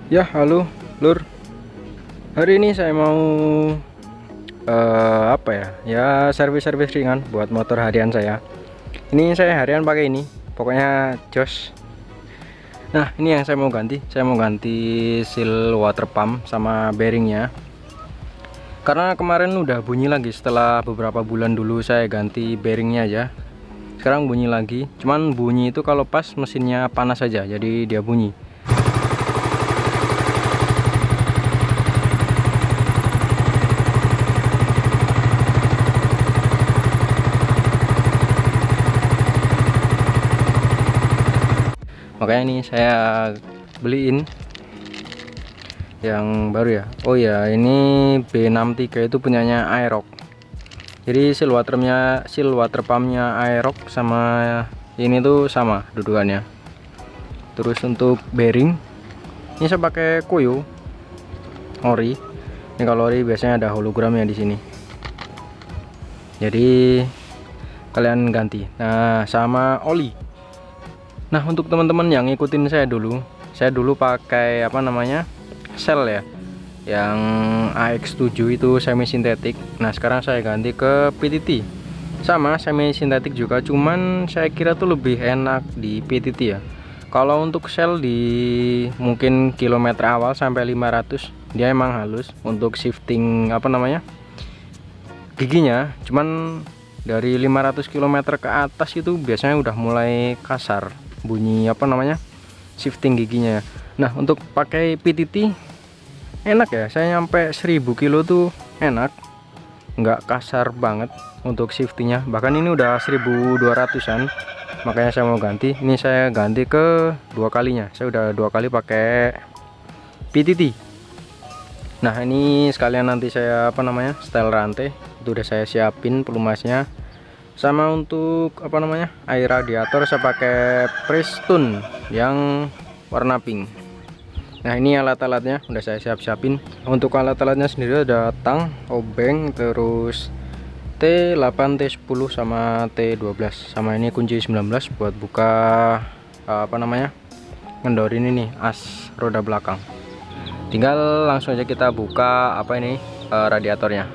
Ya, halo, Lur. Hari ini saya mau apa ya? Ya, servis-servis ringan buat motor harian saya. Ini saya harian pakai ini, pokoknya jos. Nah, ini yang saya mau ganti. Saya mau ganti seal water pump sama bearingnya. Karena kemarin udah bunyi lagi setelah beberapa bulan dulu saya ganti bearingnya aja. Sekarang bunyi lagi. Cuman bunyi itu kalau pas mesinnya panas saja, jadi dia bunyi. Makanya ini saya beliin yang baru ya. Oh ya, ini B63 itu punyanya Aerox. Jadi seal water pumpnya Aerox sama ini tuh sama dudukannya. Terus untuk bearing ini saya pakai Koyo ori. Ini kalau ori biasanya ada hologramnya di sini. Jadi kalian ganti. Nah, sama oli. Nah, untuk teman-teman yang ngikutin saya dulu pakai apa namanya, Shell ya, yang AX7 itu semi sintetik. Nah, sekarang saya ganti ke PTT, sama semi sintetik juga, cuman saya kira tuh lebih enak di PTT ya. Kalau untuk Shell di mungkin kilometer awal sampai 500 dia emang halus untuk shifting apa namanya, giginya. Cuman dari 500 km ke atas itu biasanya udah mulai kasar bunyi apa namanya, shifting giginya. Nah, untuk pakai PTT enak ya, saya nyampe 1000 kilo tuh enak, nggak kasar banget untuk shiftingnya. Bahkan ini udah 1200-an, makanya saya mau ganti. Ini saya ganti ke dua kalinya, saya udah 2 kali pakai PTT. Nah, ini sekalian nanti saya apa namanya, setel rantai itu udah saya siapin pelumasnya. Sama untuk apa namanya, air radiator saya pakai Prestone yang warna pink. Nah, ini alat-alatnya udah saya siapin. Untuk alat-alatnya sendiri ada tang, obeng, terus T8, T10 sama T12, sama ini kunci 19 buat buka apa namanya, ngendorin ini as roda belakang. Tinggal langsung aja kita buka apa ini, radiatornya.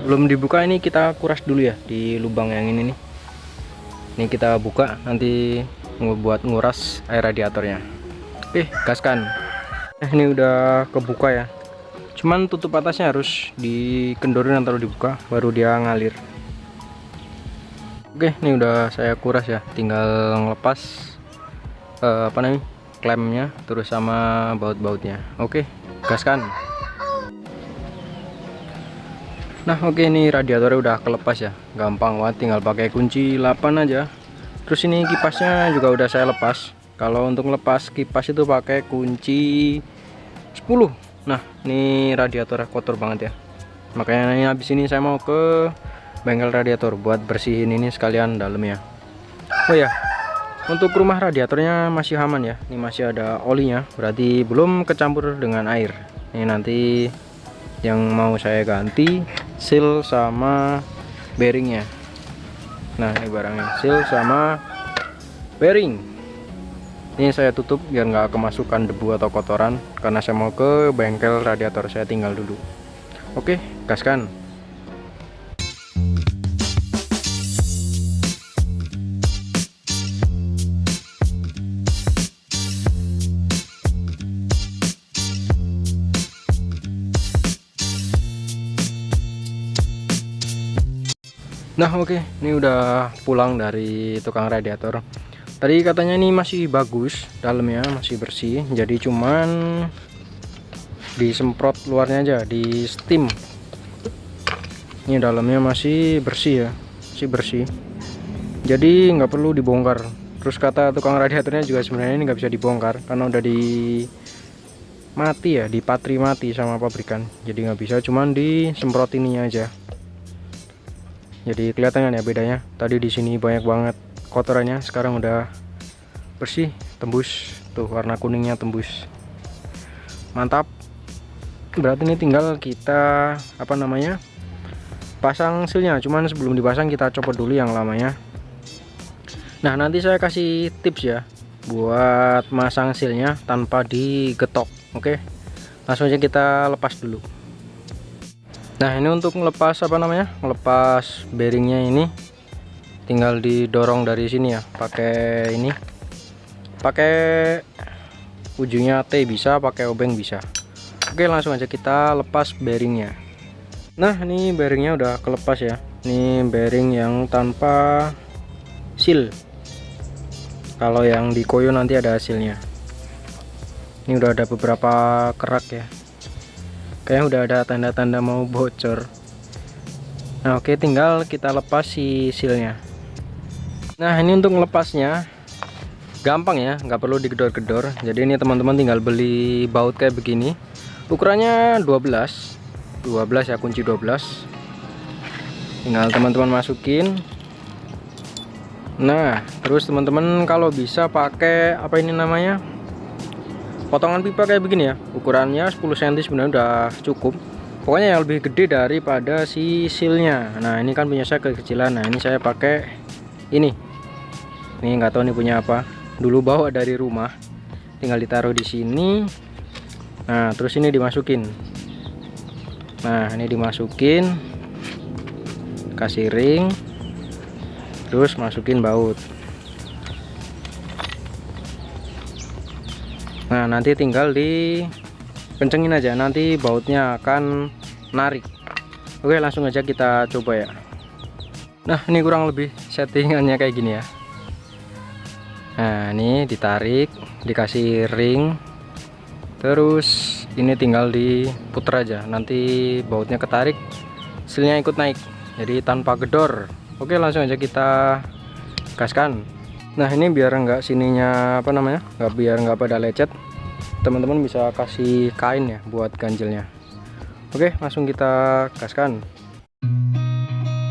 Belum dibuka, ini kita kuras dulu ya di lubang yang ini nih. Ini kita buka, nanti buat nguras air radiatornya. Oke, gaskan. Ini udah kebuka ya, cuman tutup atasnya harus dikendorin atau dibuka baru dia ngalir. Oke, ini udah saya kuras ya, tinggal ngelepas apa namanya, klemnya terus sama baut-bautnya. Oke, gaskan. Nah, oke, ini radiatornya udah kelepas ya, gampang banget, tinggal pakai kunci 8 aja. Terus ini kipasnya juga udah saya lepas. Kalau untuk lepas kipas itu pakai kunci 10. Nah, ini radiatornya kotor banget ya, makanya ini habis ini saya mau ke bengkel radiator buat bersihin ini sekalian dalamnya. Oh ya, untuk rumah radiatornya masih aman ya, ini masih ada olinya, berarti belum kecampur dengan air. Ini nanti yang mau saya ganti seal sama bearingnya. Nah, ini barangnya, seal sama bearing. Ini saya tutup biar nggak kemasukan debu atau kotoran, karena saya mau ke bengkel radiator, saya tinggal dulu. Oke, gaskan. Nah, oke, ini udah pulang dari tukang radiator. Tadi katanya ini masih bagus, dalamnya masih bersih, jadi cuman disemprot luarnya aja, di steam. Ini dalamnya masih bersih ya, masih bersih, jadi nggak perlu dibongkar. Terus kata tukang radiatornya juga sebenarnya ini nggak bisa dibongkar karena udah di mati ya, di patri mati sama pabrikan, jadi nggak bisa, cuman disemprot ininya aja. Jadi kelihatan ya bedanya, tadi di sini banyak banget kotorannya, sekarang udah bersih, tembus tuh, warna kuningnya tembus. Mantap. Berarti ini tinggal kita apa namanya, pasang sealnya. Cuman sebelum dipasang kita copot dulu yang lamanya. Nah, nanti saya kasih tips ya, buat masang sealnya tanpa digetok. Oke, langsung aja kita lepas dulu. Nah, ini untuk melepas apa namanya, melepas bearingnya ini tinggal didorong dari sini ya, pakai ini, pakai ujungnya T bisa, pakai obeng bisa. Oke, langsung aja kita lepas bearingnya. Nah, ini bearingnya udah kelepas ya. Ini bearing yang tanpa seal. Kalau yang di koyo nanti ada hasilnya. Ini udah ada beberapa kerak ya, kayaknya udah ada tanda-tanda mau bocor. Nah, oke, tinggal kita lepas si sealnya. Nah, ini untuk melepasnya gampang ya, nggak perlu digedor-gedor. Jadi ini teman-teman tinggal beli baut kayak begini, ukurannya 12 ya, kunci 12. Tinggal teman-teman masukin. Nah, terus teman-teman kalau bisa pakai apa ini namanya, potongan pipa kayak begini ya, ukurannya 10 cm sebenarnya udah cukup. Pokoknya yang lebih gede daripada si sealnya. Nah, ini kan punya saya kekecilan. Nah, ini saya pakai ini nggak tahu ini punya apa, dulu bawa dari rumah, tinggal ditaruh di sini. Nah, terus ini dimasukin. Nah, ini dimasukin, kasih ring, terus masukin baut. Nah, nanti tinggal dikencengin aja, nanti bautnya akan narik. Oke, langsung aja kita coba ya. Nah, ini kurang lebih settingannya kayak gini ya. Nah, ini ditarik, dikasih ring, terus ini tinggal diputer aja, nanti bautnya ketarik, sealnya ikut naik, jadi tanpa gedor. Oke, langsung aja kita gaskan. Nah, ini biar nggak sininya apa namanya, biar nggak pada lecet, teman-teman bisa kasih kain ya buat ganjelnya. Oke, langsung kita gaskan.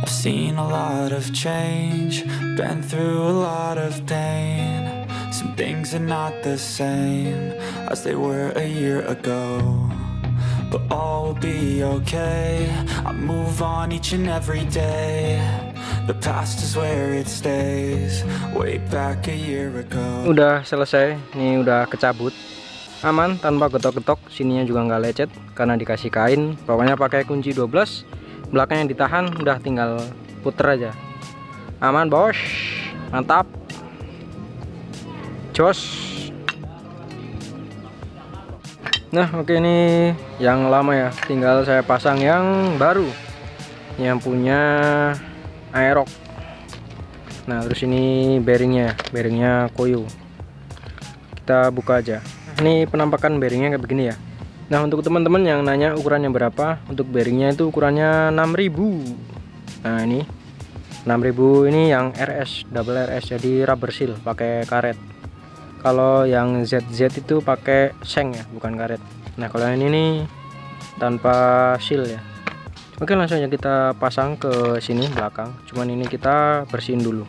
I've seen a lot of change, been through a lot of pain. Some things are not the same as they were a year ago, but all will be okay. I move on each and every day. The past is where it stays, way back a year ago. Udah selesai, ini udah kecabut, aman tanpa getok-getok. Sininya juga nggak lecet karena dikasih kain. Pokoknya pakai kunci 12, belakangnya ditahan, udah tinggal puter aja. Aman bos, mantap, jos. Nah, oke, ini yang lama ya, tinggal saya pasang yang baru, yang punya Aerox. Nah, terus ini bearingnya koyo. Kita buka aja. Ini penampakan bearingnya kayak begini ya. Nah, untuk teman-teman yang nanya ukurannya berapa, untuk bearingnya itu ukurannya 6000. Nah, ini 6000, ini yang RS, double RS, jadi rubber seal, pakai karet. Kalau yang ZZ itu pakai seng ya, bukan karet. Nah, kalau yang ini nih tanpa seal ya. Oke, langsung aja kita pasang ke sini belakang. Cuman ini kita bersihin dulu.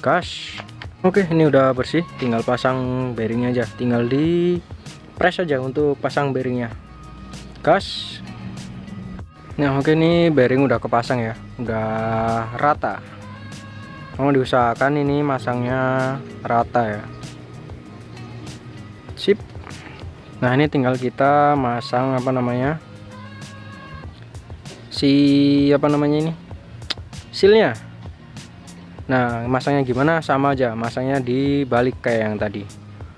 Gas. Oke, ini udah bersih, tinggal pasang bearingnya aja. Tinggal di press aja untuk pasang bearingnya. Gas. Nah, oke, ini bearing udah kepasang ya, udah rata. Mau diusahakan ini masangnya rata ya. Sip. Nah, ini tinggal kita masang apa namanya, ini sealnya. Nah, masangnya gimana? Sama aja, masangnya dibalik kayak yang tadi.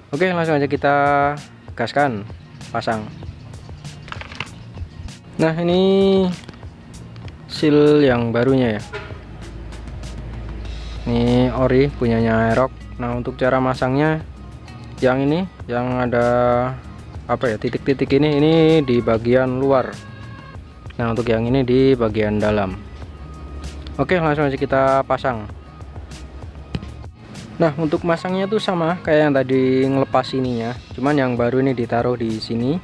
Oke, langsung aja kita gaskan, pasang. Nah, ini seal yang barunya ya, ini ori punyanya Aerox. Nah, untuk cara masangnya, yang ini yang ada apa ya, titik-titik ini di bagian luar. Nah, untuk yang ini di bagian dalam. Oke, langsung aja kita pasang. Nah, untuk masangnya tuh sama kayak yang tadi ngelepas ininya, cuman yang baru ini ditaruh di sini.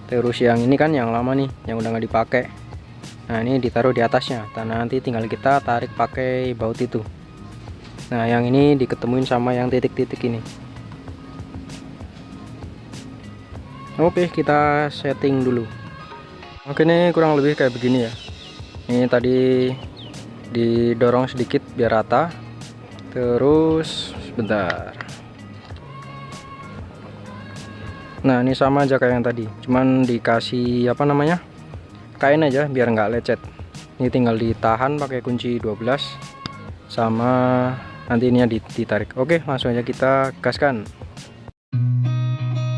Terus yang ini kan yang lama nih, yang udah nggak dipakai. Nah, ini ditaruh di atasnya. Nah, nanti tinggal kita tarik pakai baut itu. Nah, yang ini diketemuin sama yang titik-titik ini. Oke, kita setting dulu. Oke, ini kurang lebih kayak begini ya. Ini tadi didorong sedikit biar rata. Terus sebentar. Nah ini sama aja kayak yang tadi, cuman dikasih apa namanya, kain aja biar nggak lecet. Ini tinggal ditahan pakai kunci 12 sama nanti ininya ditarik. Oke, langsung aja kita gaskan.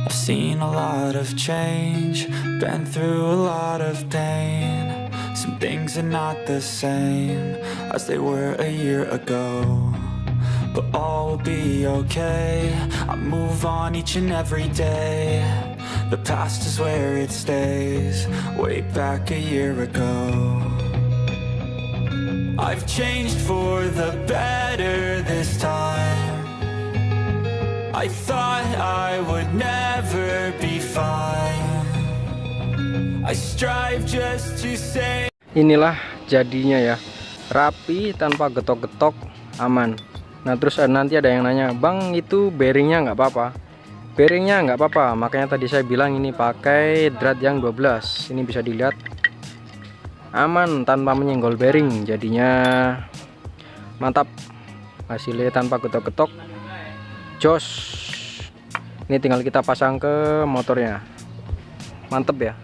I've seen a lot of change, been through a lot of pain. Some things are not the same as they were a year ago, but all will be okay. I move on each and every day. The past is where it stays, way back a year ago. I've changed for the better this time. I thought I would never be fine. I strive just to say. Inilah jadinya ya, rapi tanpa getok-getok, aman. Nah terus nanti ada yang nanya, bang itu bearingnya nggak apa-apa? Bearingnya nggak apa-apa, makanya tadi saya bilang ini pakai drat yang 12. Ini bisa dilihat aman tanpa menyenggol bearing, jadinya mantap, hasilnya tanpa getok-getok, jos. Ini tinggal kita pasang ke motornya, mantep ya,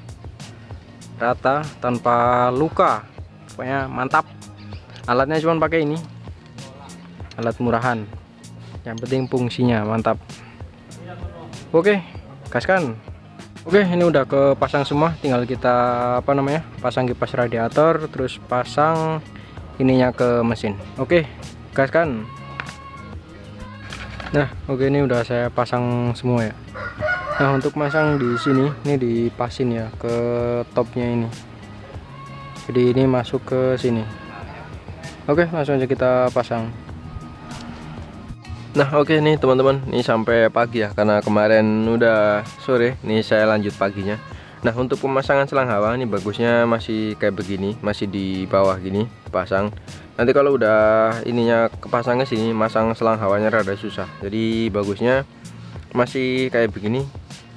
rata tanpa luka, pokoknya mantap. Alatnya cuma pakai ini, alat murahan, yang penting fungsinya mantap. Oke, gaskan. Oke, ini udah kepasang semua, tinggal kita apa namanya, pasang kipas radiator, terus pasang ininya ke mesin. Oke, gaskan. Nah, oke, ini udah saya pasang semua ya. Nah, untuk masang di sini, ini dipasin ya ke topnya ini. Jadi ini masuk ke sini. Oke, langsung aja kita pasang. Nah oke nih teman-teman, ini sampai pagi ya, karena kemarin udah sore, nih saya lanjut paginya. Nah untuk pemasangan selang hawa ini bagusnya masih kayak begini, masih di bawah gini pasang. Nanti kalau udah ininya kepasang ke sini, masang selang hawanya rada susah. Jadi bagusnya masih kayak begini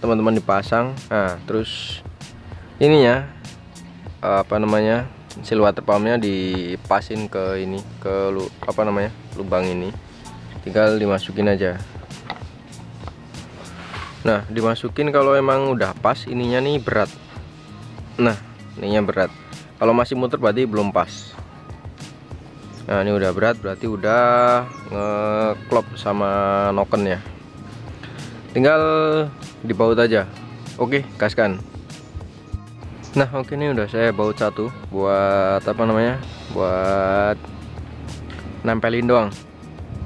teman-teman dipasang. Nah terus ininya apa namanya, seal water pumpnya dipasin ke ini, ke apa namanya, lubang ini. Tinggal dimasukin aja. Nah dimasukin kalau emang udah pas, ininya nih berat. Nah ininya berat, kalau masih muter berarti belum pas. Nah ini udah berat, berarti udah ngeklop sama noken ya. Tinggal dibaut aja. Oke, gaskan. Nah oke, ini udah saya baut satu buat apa namanya, buat nempelin doang.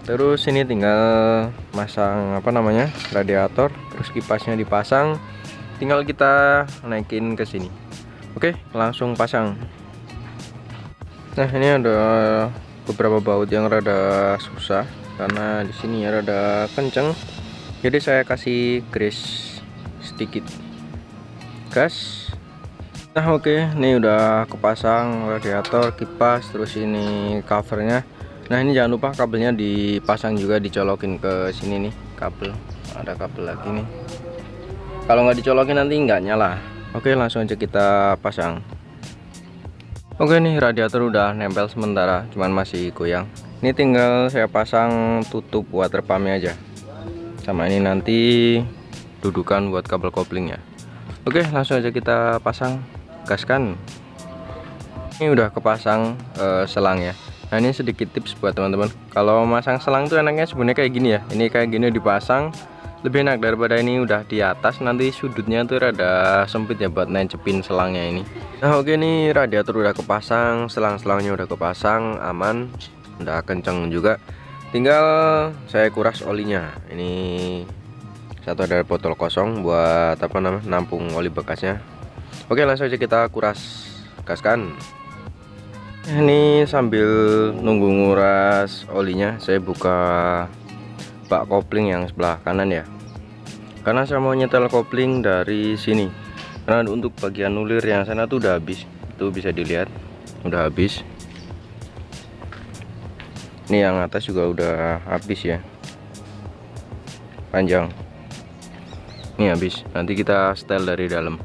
Terus ini tinggal masang apa namanya, radiator, terus kipasnya dipasang, tinggal kita naikin ke sini. Oke, langsung pasang. Nah ini ada beberapa baut yang rada susah karena di sini ya rada kenceng, jadi saya kasih grease sedikit, gas. Nah oke, ini udah kepasang radiator, kipas, terus ini covernya. Nah ini jangan lupa kabelnya dipasang juga, dicolokin ke sini nih, kabel, ada kabel lagi nih. Kalau nggak dicolokin nanti nggak nyala. Oke, langsung aja kita pasang. Oke nih radiator udah nempel sementara, cuman masih goyang. Ini tinggal saya pasang tutup water pumpnya aja, sama ini nanti dudukan buat kabel koplingnya. Oke, langsung aja kita pasang, gaskan. Ini udah kepasang selang ya. Nah ini sedikit tips buat teman-teman, kalau masang selang tuh enaknya sebenarnya kayak gini ya. Ini kayak gini dipasang lebih enak daripada ini udah di atas, nanti sudutnya tuh rada sempit ya buat nancepin selangnya ini. Nah oke, nih radiator udah kepasang, selang-selangnya udah kepasang, aman, udah kenceng juga. Tinggal saya kuras olinya. Ini satu ada botol kosong buat apa namanya, nampung oli bekasnya. Oke, langsung aja kita kuras, gaskan. Ini sambil nunggu nguras olinya, saya buka bak kopling yang sebelah kanan ya, karena saya mau nyetel kopling dari sini. Karena untuk bagian nulir yang sana tuh udah habis, itu bisa dilihat udah habis. Ini yang atas juga udah habis ya, panjang. Ini habis, nanti kita setel dari dalam.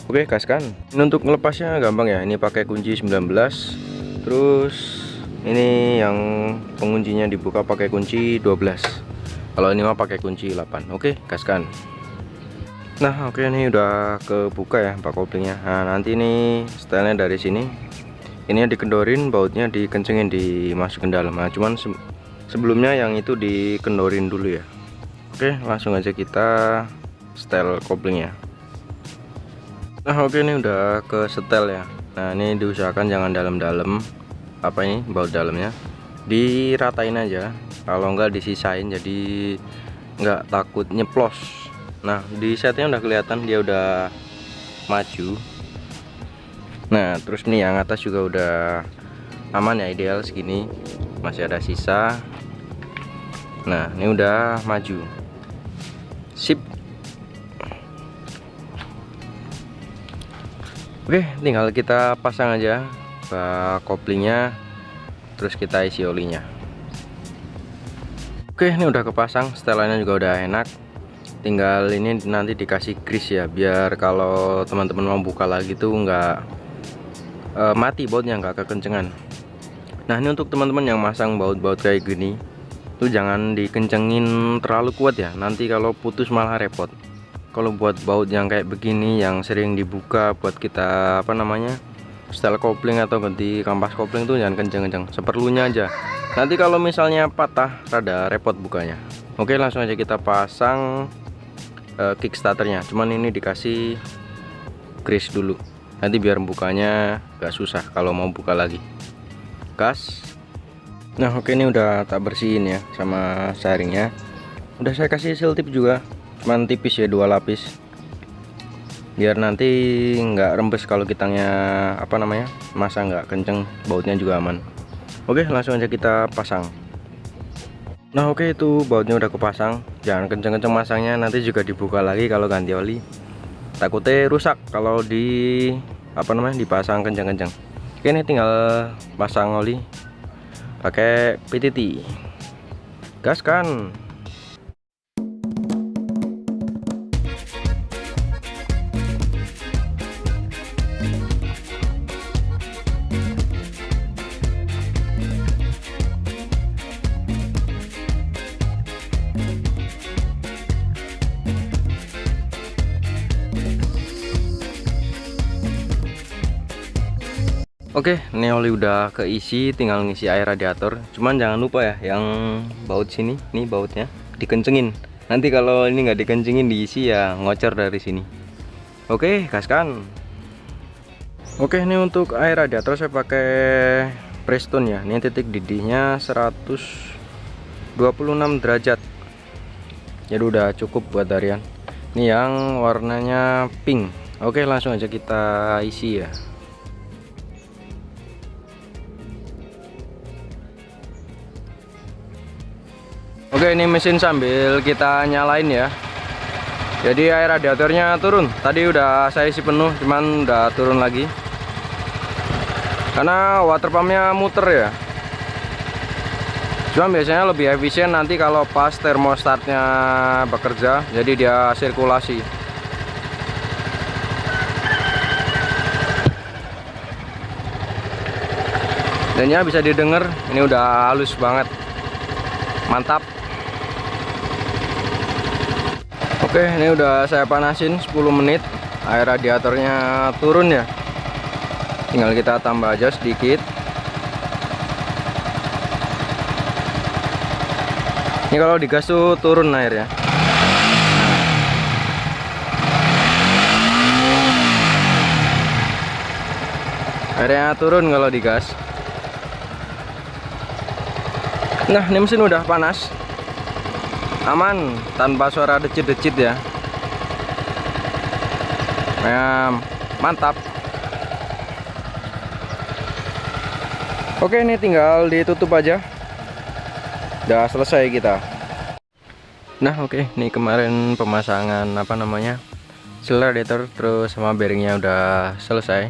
Oke, gaskan. Ini untuk melepasnya gampang ya, ini pakai kunci 19. Terus ini yang penguncinya dibuka pakai kunci 12. Kalau ini mah pakai kunci 8. Oke, gaskan. Nah oke, ini udah kebuka ya Pak koplingnya. Nah nanti ini stylenya dari sini, ini dikendorin, bautnya dikencengin, dimasukin dalam. Nah cuman sebelumnya yang itu dikendorin dulu ya. Oke, langsung aja kita setel koplingnya. Nah oke, ini udah ke setel ya. Nah ini diusahakan jangan dalam-dalam, apa ini, baut dalamnya diratain aja, kalau enggak disisain, jadi nggak takut nyeplos. Nah di setnya udah kelihatan dia udah maju. Nah terus nih yang atas juga udah aman ya, ideal segini, masih ada sisa. Nah ini udah maju, sip. Oke, tinggal kita pasang aja bak koplingnya, terus kita isi olinya. Oke, ini udah kepasang, setelannya juga udah enak. Tinggal ini nanti dikasih grease ya, biar kalau teman-teman mau buka lagi tuh nggak mati bautnya, nggak kekencengan. Nah ini untuk teman-teman yang masang baut-baut kayak gini tuh jangan dikencengin terlalu kuat ya, nanti kalau putus malah repot. Kalau buat baut yang kayak begini yang sering dibuka buat kita apa namanya, setel kopling atau ganti kampas kopling tuh jangan kenceng-kenceng, seperlunya aja. Nanti kalau misalnya patah rada repot bukanya. Oke, langsung aja kita pasang kickstarternya. Cuman ini dikasih grease dulu, nanti biar bukanya gak susah kalau mau buka lagi. Gas. Nah oke, ini udah tak bersihin ya sama saringnya. Udah saya kasih seal tip juga, cuman tipis ya, 2 lapis, biar nanti nggak rembes kalau kitanya apa namanya masa nggak kenceng, bautnya juga aman. Oke, langsung aja kita pasang. Nah oke, itu bautnya udah kepasang, jangan kenceng-kenceng masangnya, nanti juga dibuka lagi kalau ganti oli, takutnya rusak kalau di apa namanya dipasang kenceng-kenceng. Oke, ini tinggal pasang oli pakai PTT, gaskan. Oke, ini oli udah keisi, tinggal ngisi air radiator. Cuman jangan lupa ya, yang baut sini, nih bautnya dikencengin. Nanti kalau ini nggak dikencengin diisi ya ngocor dari sini. Oke, gaskan. Oke, ini untuk air radiator saya pakai Prestone ya. Ini titik didihnya 126 derajat. Jadi udah cukup buat harian. Ini yang warnanya pink. Oke, langsung aja kita isi ya. Oke, ini mesin sambil kita nyalain ya. Jadi air radiatornya turun. Tadi udah saya isi penuh, cuman udah turun lagi. Karena water pumpnya muter ya. Cuman biasanya lebih efisien nanti kalau pas termostatnya bekerja, jadi dia sirkulasi. Dan ya bisa didengar, ini udah halus banget. Mantap. Oke, ini udah saya panasin 10 menit. Air radiatornya turun ya. Tinggal kita tambah aja sedikit. Ini kalau digas tuh turun airnya. Airnya turun kalau digas. Nah, ini mesin udah panas. Aman, tanpa suara decit-decit ya. Nah, mantap. Oke, ini tinggal ditutup aja. Udah selesai kita. Nah oke, ini kemarin pemasangan apa namanya seal radiator terus sama bearingnya udah selesai.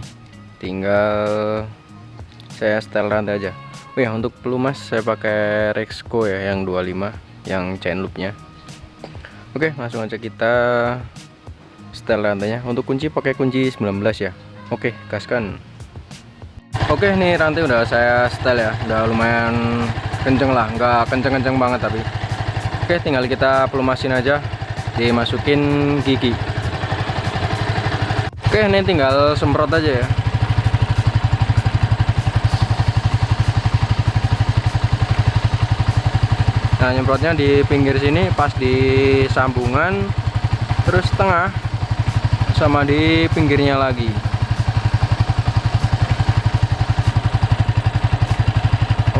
Tinggal saya setel rantai aja. Oh ya, untuk pelumas saya pakai Rexco ya, yang 25, yang chain loopnya. Oke, langsung aja kita setel rantainya. Untuk kunci pakai kunci 19 ya. Oke, gaskan. Oke, nih rantai udah saya setel ya, udah lumayan kenceng lah, nggak kenceng-kenceng banget tapi. Oke, tinggal kita pelumasin aja, dimasukin gigi. Oke, ini tinggal semprot aja ya. Nah, nyemprotnya di pinggir sini pas di sambungan, terus tengah, sama di pinggirnya lagi.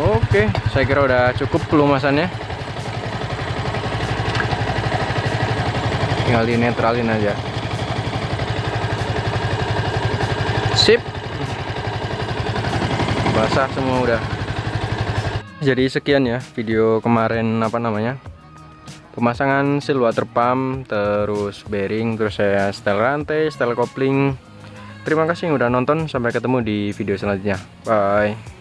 Oke, saya kira udah cukup pelumasannya. Tinggal dinetralin aja. Sip. Basah semua udah. Jadi sekian ya video kemarin pemasangan seal water pump, terus bearing, terus saya setel rantai, setel kopling. Terima kasih yang udah nonton, sampai ketemu di video selanjutnya. Bye.